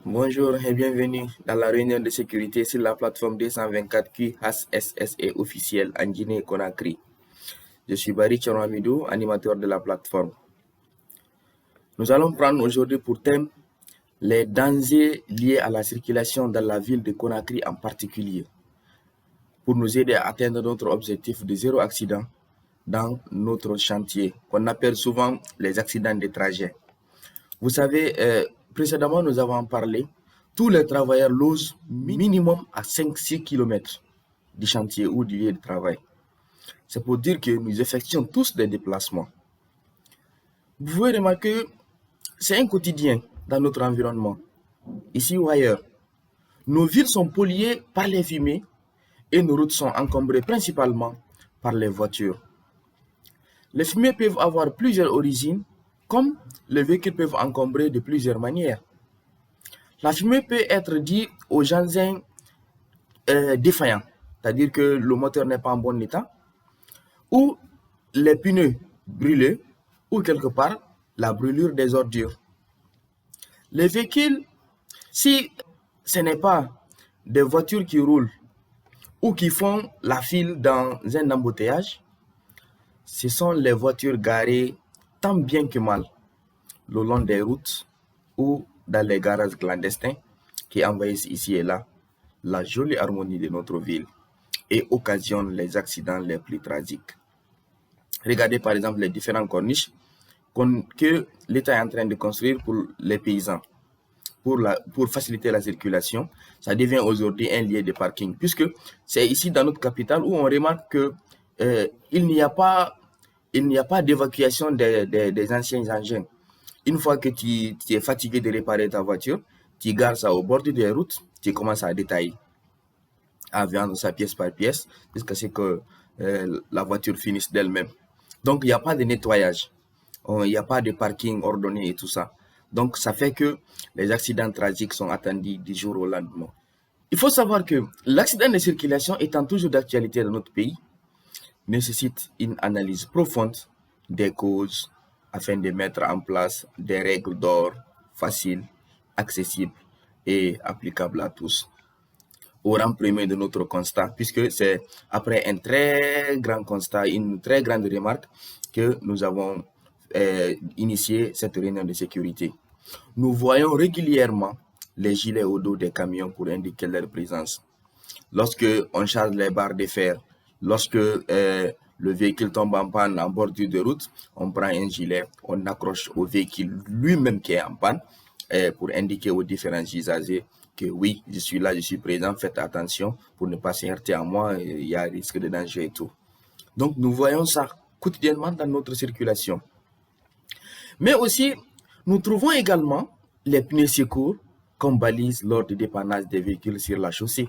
Bonjour et bienvenue dans la réunion de sécurité sur la plateforme 224Q HSS et officielle en Guinée-Conakry. Je suis Barry Tchouamidou, animateur de la plateforme. Nous allons prendre aujourd'hui pour thème les dangers liés à la circulation dans la ville de Conakry en particulier, pour nous aider à atteindre notre objectif de zéro accident dans notre chantier, qu'on appelle souvent les accidents de trajet. Vous savez, précédemment, nous avons parlé, tous les travailleurs logent minimum à 5-6 km du chantier ou du lieu de travail. C'est pour dire que nous effectuons tous des déplacements. Vous pouvez remarquer que c'est un quotidien dans notre environnement, ici ou ailleurs. Nos villes sont polluées par les fumées et nos routes sont encombrées principalement par les voitures. Les fumées peuvent avoir plusieurs origines, comme les véhicules peuvent encombrer de plusieurs manières. La fumée peut être due aux engins défaillants, c'est-à-dire que le moteur n'est pas en bon état, ou les pneus brûlés, ou quelque part la brûlure des ordures. Les véhicules, si ce n'est pas des voitures qui roulent ou qui font la file dans un embouteillage, ce sont les voitures garées tant bien que mal le long des routes ou dans les garages clandestins qui envahissent ici et là la jolie harmonie de notre ville et occasionnent les accidents les plus tragiques. Regardez par exemple les différents corniches que l'État est en train de construire pour les paysans. Pour faciliter la circulation, ça devient aujourd'hui un lieu de parking, puisque c'est ici dans notre capitale où on remarque qu'il n'y a pas d'évacuation des anciens engins. Une fois que tu es fatigué de réparer ta voiture, tu gares ça au bord des routes, tu commences à détailler, à vendre ça pièce par pièce, jusqu'à ce que la voiture finisse d'elle-même. Donc, il n'y a pas de nettoyage, il n'y a pas de parking ordonné et tout ça. Donc, ça fait que les accidents tragiques sont attendus du jour au lendemain. Il faut savoir que l'accident de circulation étant toujours d'actualité dans notre pays, nécessite une analyse profonde des causes afin de mettre en place des règles d'or faciles, accessibles et applicables à tous. Au rang premier de notre constat, puisque c'est après un très grand constat, une très grande remarque que nous avons initié cette réunion de sécurité. Nous voyons régulièrement les gilets au dos des camions pour indiquer leur présence. Lorsque on charge les barres de fer, lorsque le véhicule tombe en panne en bordure de route, on prend un gilet, on accroche au véhicule lui-même qui est en panne pour indiquer aux différents usagers que oui, je suis là, je suis présent, faites attention pour ne pas se heurter à moi, il y a un risque de danger et tout. Donc nous voyons ça quotidiennement dans notre circulation. Mais aussi, nous trouvons également les pneus secours comme balise lors du dépannage des véhicules sur la chaussée.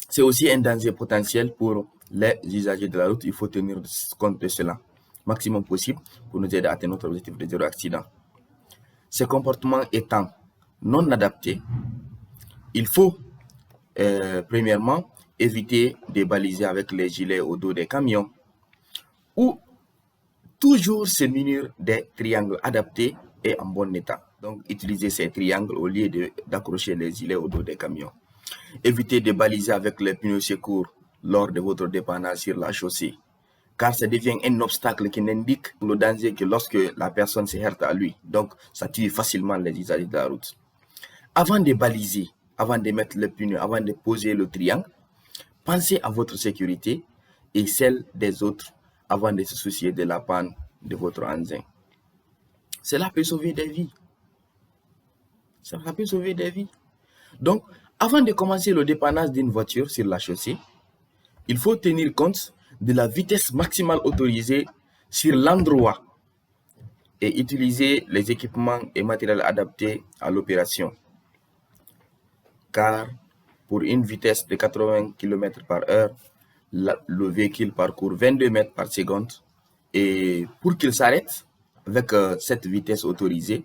C'est aussi un danger potentiel pour les usagers de la route. Il faut tenir compte de cela maximum possible pour nous aider à atteindre notre objectif de zéro accident. Ces comportements étant non adaptés, il faut premièrement éviter de baliser avec les gilets au dos des camions ou toujours se munir des triangles adaptés et en bon état. Donc, utiliser ces triangles au lieu d'accrocher les gilets au dos des camions. Évitez de baliser avec les pneus secours lors de votre dépannage sur la chaussée, car ça devient un obstacle qui n'indique le danger que lorsque la personne se heurte à lui. Donc, ça tue facilement les usagers de la route. Avant de baliser, avant de mettre le pneu, avant de poser le triangle, pensez à votre sécurité et celle des autres avant de se soucier de la panne de votre engin. Cela peut sauver des vies. Cela peut sauver des vies. Donc, avant de commencer le dépannage d'une voiture sur la chaussée, il faut tenir compte de la vitesse maximale autorisée sur l'endroit et utiliser les équipements et matériels adaptés à l'opération. Car pour une vitesse de 80 km/h, le véhicule parcourt 22 mètres par seconde et pour qu'il s'arrête avec cette vitesse autorisée,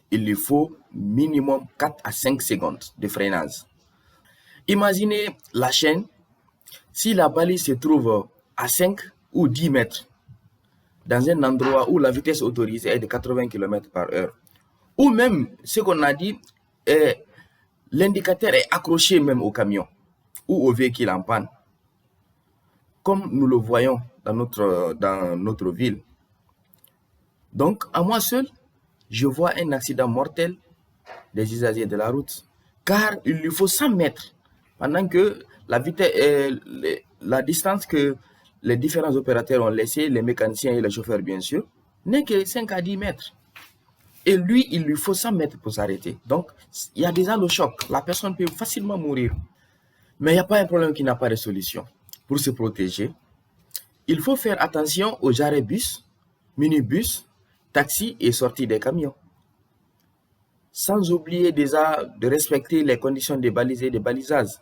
il lui faut minimum 4 à 5 secondes de freinage. Imaginez la chaîne, si la balise se trouve à 5 ou 10 mètres, dans un endroit où la vitesse autorisée est de 80 km/h, ou même ce qu'on a dit, L'indicateur est accroché même au camion ou au véhicule en panne. Comme nous le voyons dans notre ville. Donc, à moi seul, je vois un accident mortel des usagers de la route. Car il lui faut 100 mètres. Pendant que la distance que les différents opérateurs ont laissé, les mécaniciens et les chauffeurs bien sûr, n'est que 5 à 10 mètres. Et lui, il lui faut 100 mètres pour s'arrêter. Donc, il y a déjà le choc. La personne peut facilement mourir. Mais il n'y a pas un problème qui n'a pas de solution. Pour se protéger, il faut faire attention aux arrêts bus, minibus, taxis et sorties des camions. Sans oublier déjà de respecter les conditions des balises et des balisages.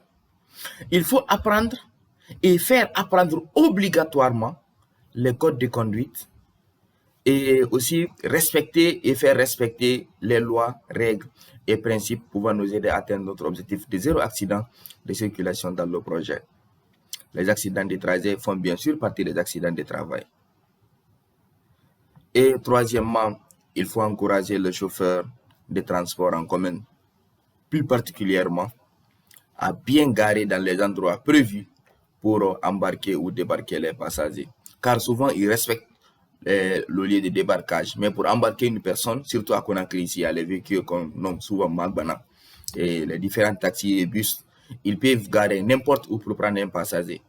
Il faut apprendre et faire apprendre obligatoirement les codes de conduite et aussi respecter et faire respecter les lois, règles et principes pouvant nous aider à atteindre notre objectif de zéro accident de circulation dans le projet. Les accidents de trajet font bien sûr partie des accidents de travail. Et troisièmement, il faut encourager le chauffeur de transport en commun, plus particulièrement, à bien garer dans les endroits prévus pour embarquer ou débarquer les passagers. Car souvent, ils respectent le lieu de débarquage. Mais pour embarquer une personne, surtout à Conakry, ici, il y a les véhicules qu'on nomme souvent Magbana et les différents taxis et bus, ils peuvent garer n'importe où pour prendre un passager.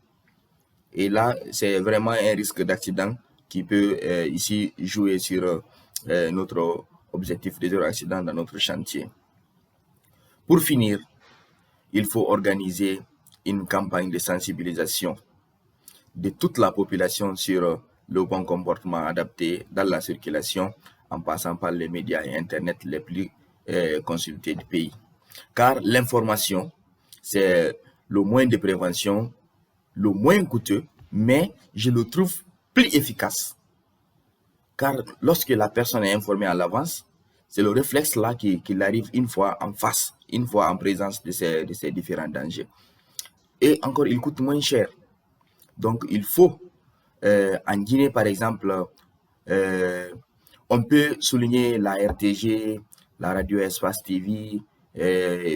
Et là, c'est vraiment un risque d'accident qui peut ici jouer sur notre objectif de zéro accident dans notre chantier. Pour finir, il faut organiser une campagne de sensibilisation de toute la population sur le bon comportement adapté dans la circulation en passant par les médias et Internet les plus consultés du pays. Car l'information, c'est le moyen de prévention, le moins coûteux, mais je le trouve plus efficace. Car lorsque la personne est informée à l'avance, c'est le réflexe là qu'il arrive une fois en face, une fois en présence de ces différents dangers. Et encore, il coûte moins cher. Donc, il faut, en Guinée par exemple, on peut souligner la RTG, la radio Espace TV,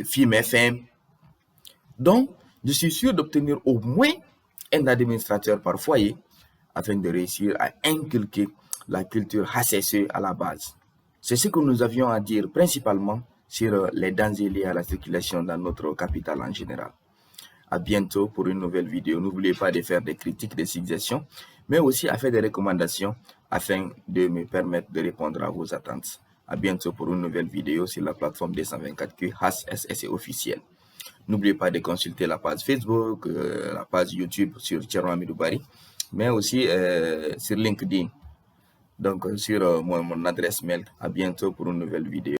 Film FM. Donc, je suis sûr d'obtenir au moins un administrateur par foyer afin de réussir à inculquer la culture HCCE à la base. C'est ce que nous avions à dire principalement sur les dangers liés à la circulation dans notre capitale en général. À bientôt pour une nouvelle vidéo. N'oubliez pas de faire des critiques, des suggestions, mais aussi à faire des recommandations afin de me permettre de répondre à vos attentes. À bientôt pour une nouvelle vidéo sur la plateforme 224Q HCCE officielle. N'oubliez pas de consulter la page Facebook, la page YouTube sur Thierno Hamidou Bari, mais aussi sur LinkedIn. Donc sur mon adresse mail. À bientôt pour une nouvelle vidéo.